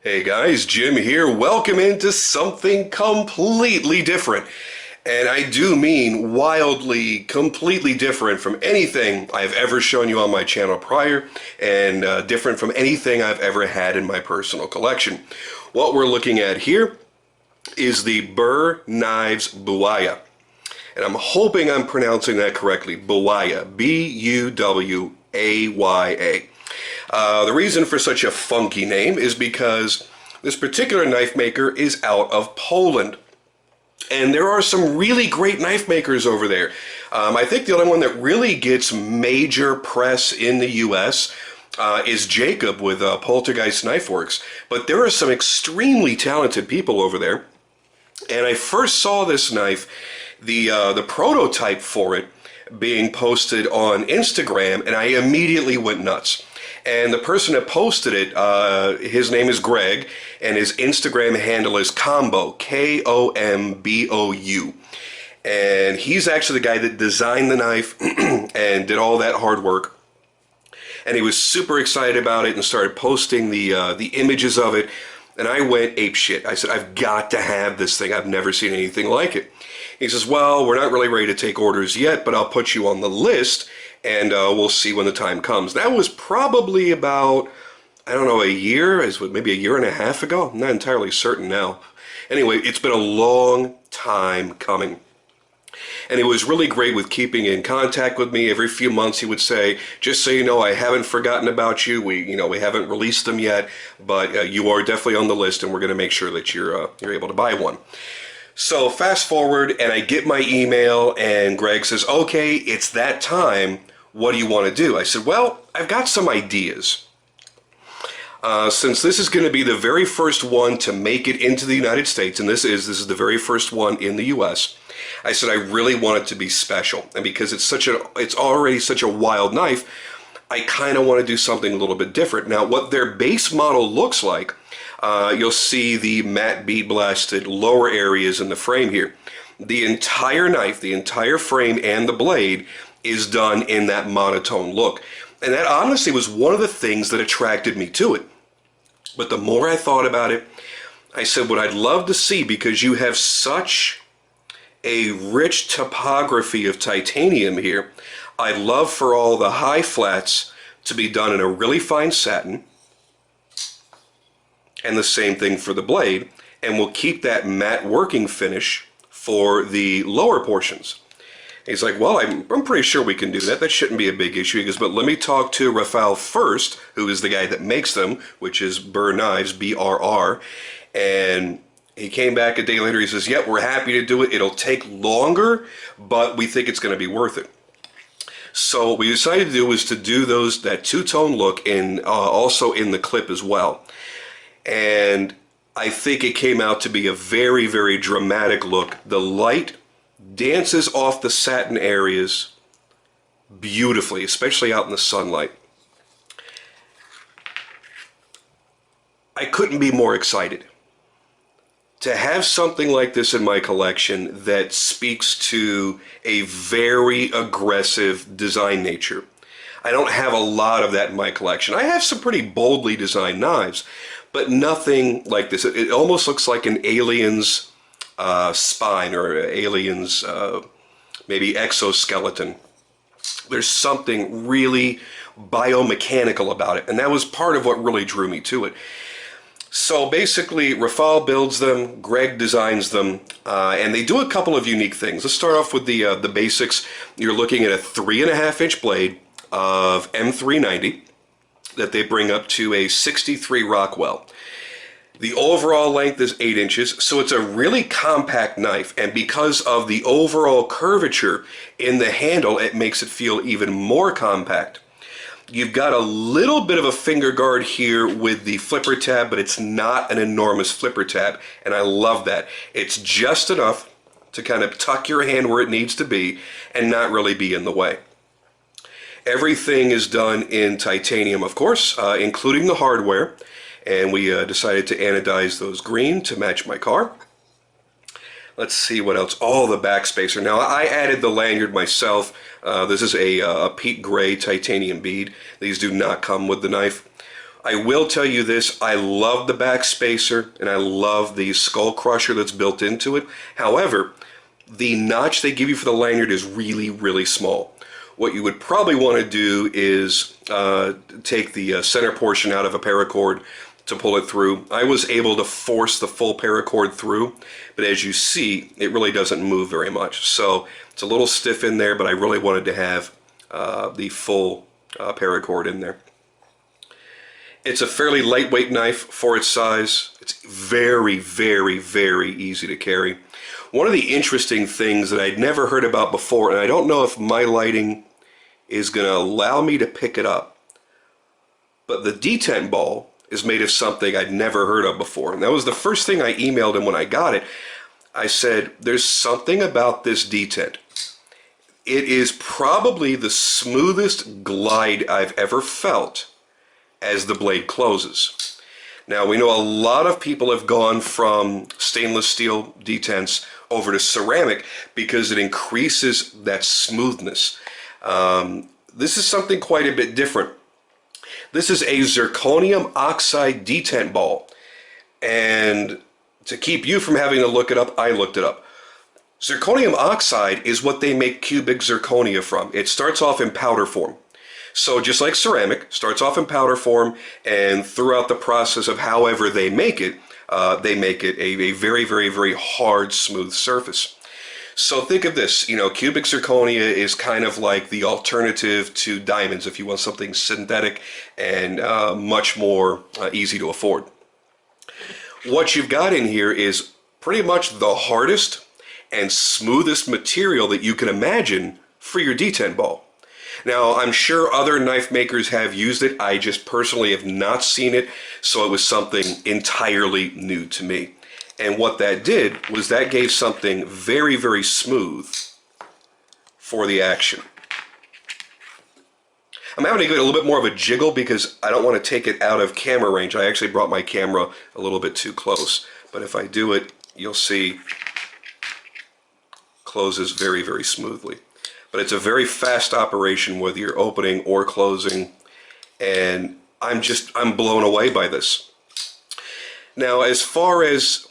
Hey guys, Jim here. Welcome into something completely different. And I do mean wildly, completely different from anything I've ever shown you on my channel prior, and different from anything I've ever had in my personal collection. What we're looking at here is the Burr Knives Buwaya. And I'm hoping I'm pronouncing that correctly. Buwaya. B-U-W-A-Y-A. The reason for such a funky name is because this particular knife maker is out of Poland. And there are some really great knife makers over there. I think the only one that really gets major press in the U.S. Is Jacob with Poltergeist Knife Works. But there are some extremely talented people over there. And I first saw this knife, the prototype for it, being posted on Instagram, and I immediately went nuts. And the person that posted it, his name is Greg, and his Instagram handle is Kombou, K-O-M-B-O-U. And he's actually the guy that designed the knife and did all that hard work. And he was super excited about it and started posting the images of it. And I went apeshit. I said, I've got to have this thing. I've never seen anything like it. He says, well, we're not really ready to take orders yet, but I'll put you on the list, and we'll see when the time comes. That was probably about, I don't know, maybe a year and a half ago. I'm not entirely certain now. Anyway, it's been a long time coming. And he was really great with keeping in contact with me. Every few months he would say, just so you know, I haven't forgotten about you. We haven't released them yet, but you are definitely on the list, and we're going to make sure that you're able to buy one. So fast forward, and I get my email, and Greg says, okay, it's that time. What do you want to do? I said, well, I've got some ideas. Since this is going to be the very first one to make it into the United States, and this is the very first one in the U.S., I said I really want it to be special. And because it's already such a wild knife, I kind of want to do something a little bit different. Now, what their base model looks like, you'll see the matte bead blasted lower areas in the frame here. The entire knife, the entire frame and the blade is done in that monotone look. And that honestly was one of the things that attracted me to it. But the more I thought about it, I said what I'd love to see, because you have such a rich topography of titanium here, I'd love for all the high flats to be done in a really fine satin. And the same thing for the blade, and we'll keep that matte working finish for the lower portions. He's like, well, I'm pretty sure we can do that. That shouldn't be a big issue. He goes, but let me talk to Rafael first, who is the guy that makes them, which is Burr Knives, B-R-R. And he came back a day later. He says, yep, we're happy to do it. It'll take longer, but we think it's going to be worth it. So what we decided to do was to do that two-tone look, and also in the clip as well. And I think it came out to be a very, very dramatic look. The light dances off the satin areas beautifully, especially out in the sunlight. I couldn't be more excited to have something like this in my collection that speaks to a very aggressive design nature. I don't have a lot of that in my collection. I have some pretty boldly designed knives, but nothing like this. It almost looks like an alien's spine, or alien's maybe exoskeleton. There's something really biomechanical about it, and that was part of what really drew me to it. So basically, Rafael builds them, Greg designs them, and they do a couple of unique things. Let's start off with the basics. You're looking at a 3.5-inch blade of M390 that they bring up to a 63 Rockwell. The overall length is 8 inches, so it's a really compact knife, and because of the overall curvature in the handle, it makes it feel even more compact. You've got a little bit of a finger guard here with the flipper tab, but it's not an enormous flipper tab, and I love that. It's just enough to kind of tuck your hand where it needs to be and not really be in the way. Everything is done in titanium, of course, including the hardware, and we decided to anodize those green to match my car. Let's see what else. Oh, the backspacer. Now, I added the lanyard myself. This is a peat gray titanium bead. These do not come with the knife. I will tell you this, I love the back spacer and I love the skull crusher that's built into it. However, the notch they give you for the lanyard is really, really small. What you would probably want to do is take the center portion out of a paracord to pull it through. I was able to force the full paracord through, but as you see, it really doesn't move very much. So it's a little stiff in there, but I really wanted to have the full paracord in there. It's a fairly lightweight knife for its size. It's very, very, very easy to carry. One of the interesting things that I'd never heard about before, and I don't know if my lighting is going to allow me to pick it up, but the detent ball is made of something I'd never heard of before. And that was the first thing I emailed him when I got it. I said, there's something about this detent. It is probably the smoothest glide I've ever felt as the blade closes. Now, we know a lot of people have gone from stainless steel detents over to ceramic because it increases that smoothness. This is something quite a bit different. This is a zirconium oxide detent ball. And to keep you from having to look it up, I looked it up. Zirconium oxide is what they make cubic zirconia from. It starts off in powder form. So just like ceramic, starts off in powder form, and throughout the process of however they make it a very, very, very hard, smooth surface. So think of this, you know, cubic zirconia is kind of like the alternative to diamonds if you want something synthetic and much more easy to afford. What you've got in here is pretty much the hardest and smoothest material that you can imagine for your detent ball. Now, I'm sure other knife makers have used it. I just personally have not seen it, so it was something entirely new to me. And what that did was that gave something very, very smooth for the action. I'm having to give it a little bit more of a jiggle because I don't want to take it out of camera range. I actually brought my camera a little bit too close. But if I do it, you'll see closes very, very smoothly. But it's a very fast operation whether you're opening or closing, and I'm blown away by this. Now, as far as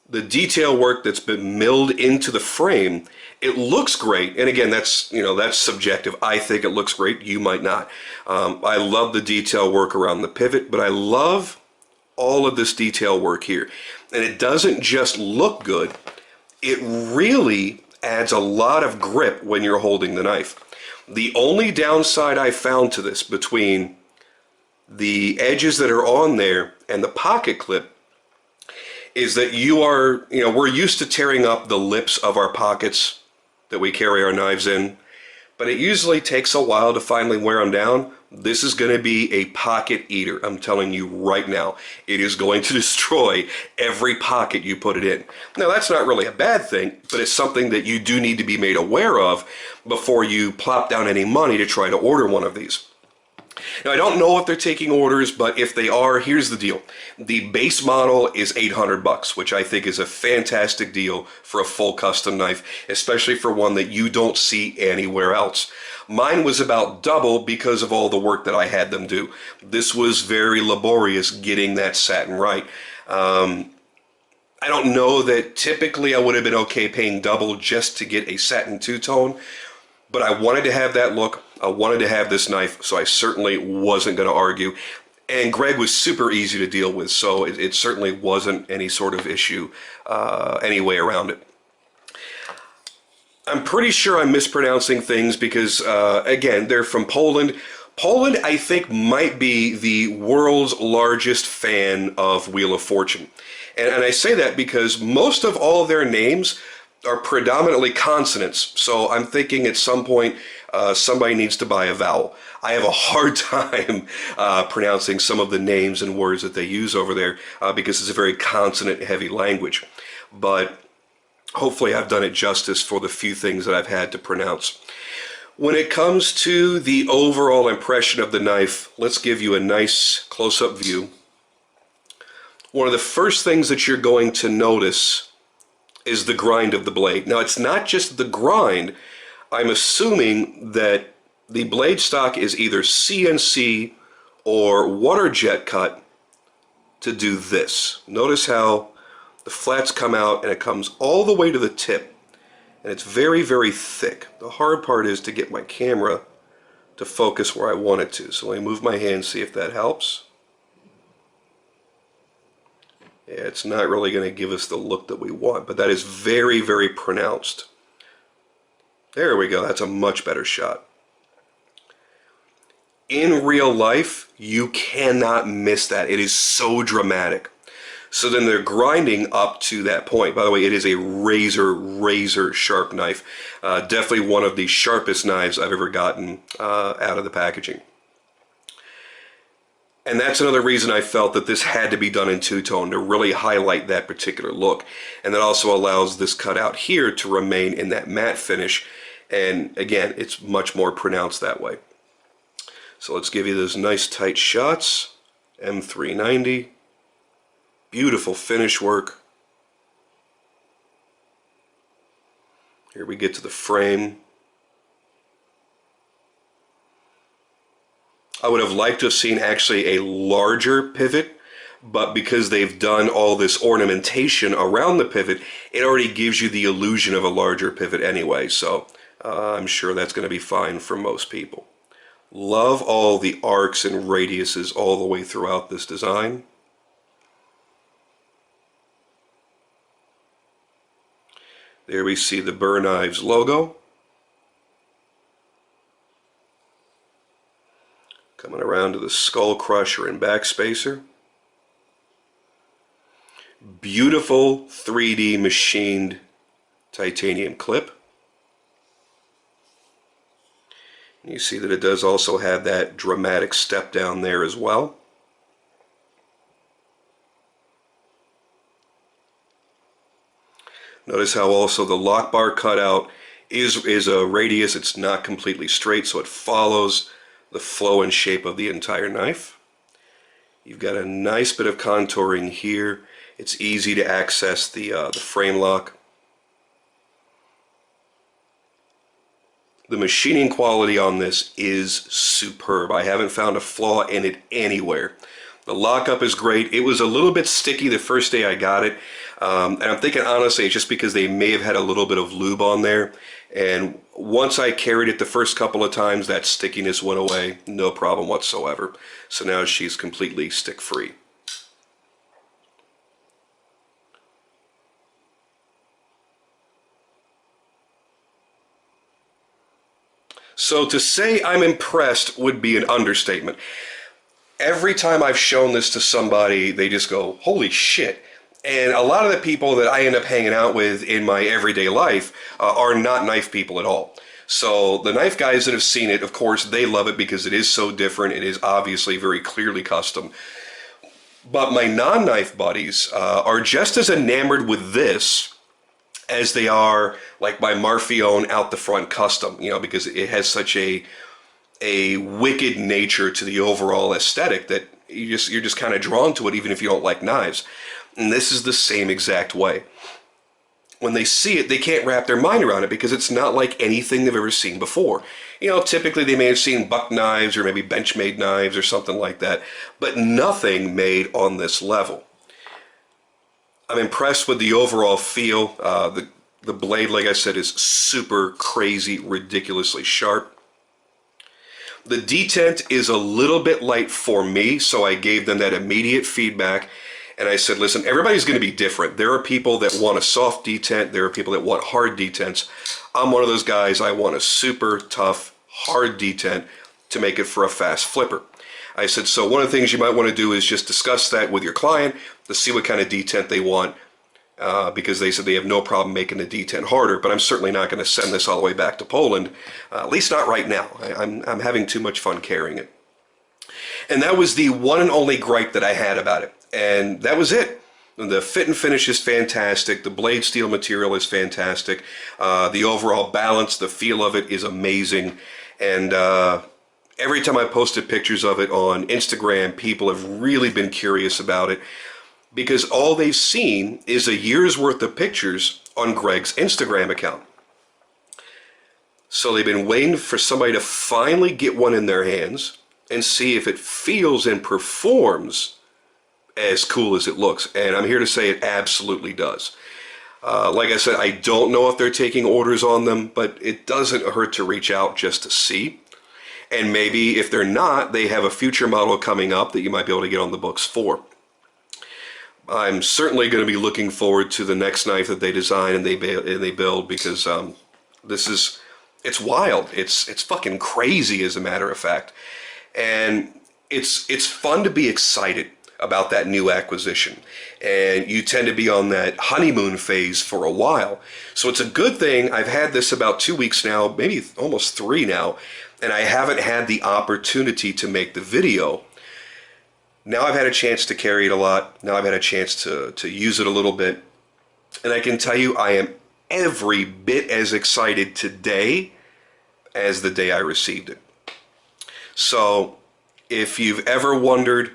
the detail work that's been milled into the frame, it looks great. And again, that's subjective. I think it looks great. You might not. I love the detail work around the pivot, but I love all of this detail work here. And it doesn't just look good. It really adds a lot of grip when you're holding the knife. The only downside I found to this between the edges that are on there and the pocket clip is that we're used to tearing up the lips of our pockets that we carry our knives in, but it usually takes a while to finally wear them down. This is going to be a pocket eater. I'm telling you right now, it is going to destroy every pocket you put it in. Now, that's not really a bad thing, but it's something that you do need to be made aware of before you plop down any money to try to order one of these. Now, I don't know if they're taking orders, but if they are, here's the deal. The base model is $800, which I think is a fantastic deal for a full custom knife, especially for one that you don't see anywhere else. Mine was about double because of all the work that I had them do. This was very laborious getting that satin right. I don't know that typically I would have been okay paying double just to get a satin two-tone, but I wanted to have that look. I wanted to have this knife, so I certainly wasn't going to argue. And Greg was super easy to deal with, so it certainly wasn't any sort of issue any way around it. I'm pretty sure I'm mispronouncing things because, again, they're from Poland. Poland, I think, might be the world's largest fan of Wheel of Fortune. And I say that because most of all of their names are predominantly consonants. So I'm thinking at some point somebody needs to buy a vowel. I have a hard time pronouncing some of the names and words that they use over there because it's a very consonant-heavy language. But hopefully I've done it justice for the few things that I've had to pronounce. When it comes to the overall impression of the knife, let's give you a nice close-up view. One of the first things that you're going to notice is the grind of the blade. Now, it's not just the grind. I'm assuming that the blade stock is either CNC or water jet cut to do this. Notice how the flats come out and it comes all the way to the tip. And it's very, very thick. The hard part is to get my camera to focus where I want it to. So let me move my hand, see if that helps. Yeah, it's not really going to give us the look that we want, but that is very, very pronounced. There we go. That's a much better shot. In real life, you cannot miss that. It is so dramatic. So then they're grinding up to that point. By the way, it is a razor sharp knife. Definitely one of the sharpest knives I've ever gotten out of the packaging. And that's another reason I felt that this had to be done in two-tone to really highlight that particular look. And that also allows this cutout here to remain in that matte finish. And again, it's much more pronounced that way. So let's give you those nice tight shots. M390. Beautiful finish work. Here we get to the frame. I would have liked to have seen actually a larger pivot, but because they've done all this ornamentation around the pivot, it already gives you the illusion of a larger pivot anyway, so I'm sure that's going to be fine for most people. Love all the arcs and radiuses all the way throughout this design. There we see the Burr Knives logo. Coming around to the skull crusher and backspacer. Beautiful 3D machined titanium clip. You see that it does also have that dramatic step down there as well. Notice how also the lock bar cutout is a radius. It's not completely straight, so it follows the flow and shape of the entire knife. You've got a nice bit of contouring here. It's easy to access the frame lock. The machining quality on this is superb. I haven't found a flaw in it anywhere. The lockup is great. It was a little bit sticky the first day I got it. And I'm thinking honestly it's just because they may have had a little bit of lube on there. And once I carried it the first couple of times, that stickiness went away. No problem whatsoever. So now she's completely stick free. So to say I'm impressed would be an understatement. Every time I've shown this to somebody, they just go, holy shit. And a lot of the people that I end up hanging out with in my everyday life are not knife people at all. So the knife guys that have seen it, of course, they love it because it is so different. It is obviously very clearly custom. But my non-knife buddies are just as enamored with this as they are like my Marfione out the front custom, you know, because it has such a wicked nature to the overall aesthetic that you're just kind of drawn to it even if you don't like knives. And this is the same exact way. When they see it, they can't wrap their mind around it because it's not like anything they've ever seen before. You know, typically they may have seen buck knives or maybe Benchmade knives or something like that, but nothing made on this level. I'm impressed with the overall feel. The blade, like I said, is super crazy, ridiculously sharp. The detent is a little bit light for me, so I gave them that immediate feedback. And I said, listen, everybody's going to be different. There are people that want a soft detent. There are people that want hard detents. I'm one of those guys. I want a super tough, hard detent to make it for a fast flipper. I said, so one of the things you might want to do is just discuss that with your client to see what kind of detent they want. Because they said they have no problem making the detent harder, but I'm certainly not going to send this all the way back to Poland, at least not right now. I'm having too much fun carrying it. And that was the one and only gripe that I had about it. And that was it. The fit and finish is fantastic. The blade steel material is fantastic. The overall balance, the feel of it is amazing. And every time I posted pictures of it on Instagram, people have really been curious about it because all they've seen is a year's worth of pictures on Greg's Instagram account. So they've been waiting for somebody to finally get one in their hands, and see if it feels and performs as cool as it looks. And I'm here to say it absolutely does. Like I said, I don't know if they're taking orders on them, but it doesn't hurt to reach out just to see. And maybe if they're not, they have a future model coming up that you might be able to get on the books for. I'm certainly going to be looking forward to the next knife that they design and they build, because it's wild. It's fucking crazy, as a matter of fact. And it's fun to be excited about that new acquisition. And you tend to be on that honeymoon phase for a while. So it's a good thing. I've had this about 2 weeks now, maybe almost 3 now, and I haven't had the opportunity to make the video. Now I've had a chance to carry it a lot. Now I've had a chance to use it a little bit. And I can tell you, I am every bit as excited today as the day I received it. So if you've ever wondered,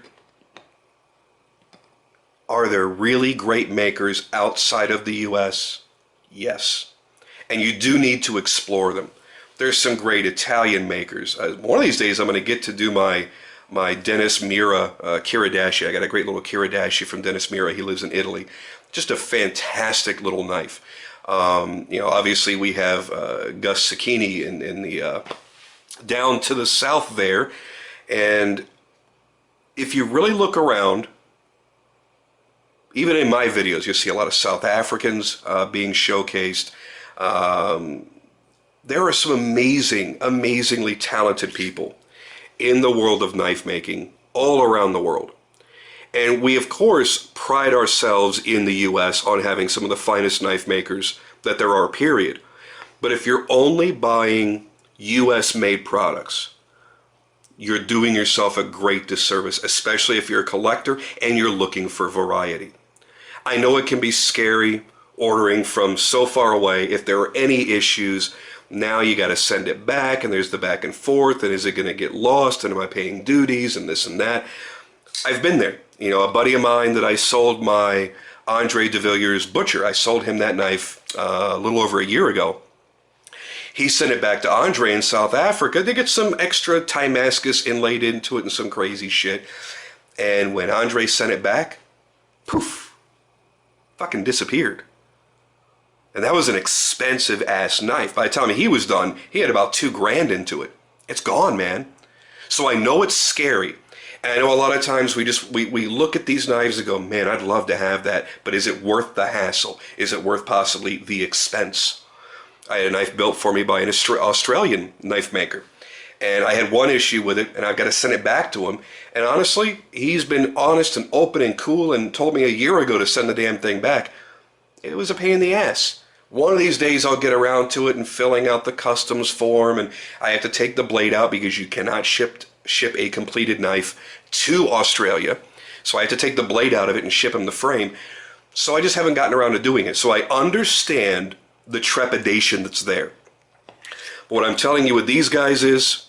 are there really great makers outside of the US? Yes. And you do need to explore them. There's some great Italian makers. One of these days I'm going to get to do my Dennis Mira Kiridashi. I got a great little Kiridashi from Dennis Mira. He lives in Italy. Just a fantastic little knife. Obviously we have Gus Cicchini in the down to the south there. And if you really look around, even in my videos, you'll see a lot of South Africans being showcased. There are some amazingly talented people in the world of knife making all around the world. And we, of course, pride ourselves in the US on having some of the finest knife makers that there are, period. But if you're only buying US-made products, you're doing yourself a great disservice, especially if you're a collector and you're looking for variety. I know it can be scary ordering from so far away. If there are any issues, now you got to send it back, and there's the back and forth, and is it going to get lost, and am I paying duties, and this and that. I've been there. A buddy of mine that I sold my Andre de Villiers Butcher, I sold him that knife a little over a year ago. He sent it back to Andre in South Africa to get some extra Timascus inlaid into it and some crazy shit. And when Andre sent it back, poof, fucking disappeared. And that was an expensive ass knife. By the time he was done, he had about $2,000 into it. It's gone, man. So I know it's scary. And I know a lot of times we look at these knives and go, man, I'd love to have that, but is it worth the hassle? Is it worth possibly the expense? I had a knife built for me by an Australian knife maker. And I had one issue with it, and I've got to send it back to him. And honestly, he's been honest and open and cool and told me a year ago to send the damn thing back. It was a pain in the ass. One of these days I'll get around to it and filling out the customs form, and I have to take the blade out because you cannot ship a completed knife to Australia. So I have to take the blade out of it and ship him the frame. So I just haven't gotten around to doing it. So I understand the trepidation that's there. But what I'm telling you with these guys is,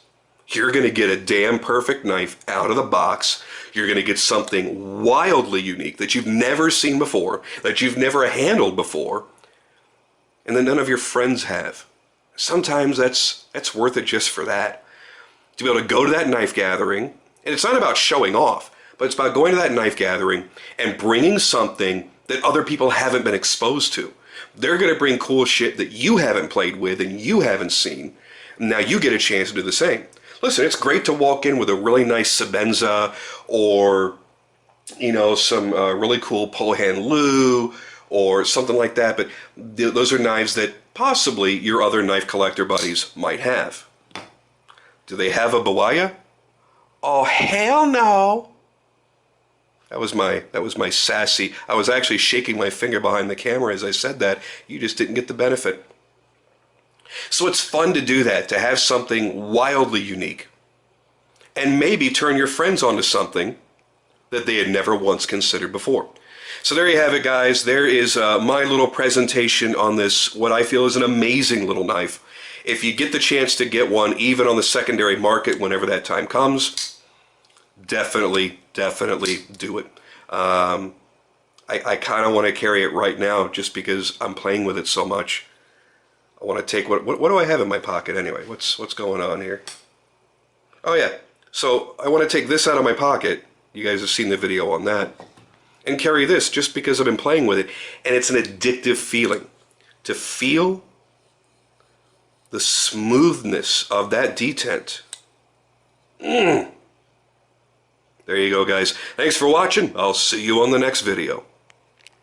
you're going to get a damn perfect knife out of the box. You're going to get something wildly unique that you've never seen before, that you've never handled before, and that none of your friends have. Sometimes that's worth it just for that. To be able to go to that knife gathering, and it's not about showing off, but it's about going to that knife gathering and bringing something that other people haven't been exposed to. They're going to bring cool shit that you haven't played with and you haven't seen. Now you get a chance to do the same. Listen, it's great to walk in with a really nice Sebenza or, some really cool Pohan Lu or something like that, but those are knives that possibly your other knife collector buddies might have. Do they have a Buwaya? Oh, hell no! That was my sassy. I was actually shaking my finger behind the camera as I said that. You just didn't get the benefit. So it's fun to do that, to have something wildly unique. And maybe turn your friends onto something that they had never once considered before. So there you have it, guys. There is my little presentation on this, what I feel is an amazing little knife. If you get the chance to get one, even on the secondary market, whenever that time comes, definitely do it. I kind of want to carry it right now just because I'm playing with it so much. I want to take what do I have in my pocket anyway? What's going on here? Oh yeah, So I want to take this out of my pocket. You guys have seen the video on that. And carry this just because I've been playing with it. And it's an addictive feeling. To feel the smoothness of that detent. There you go, guys. Thanks for watching. I'll see you on the next video.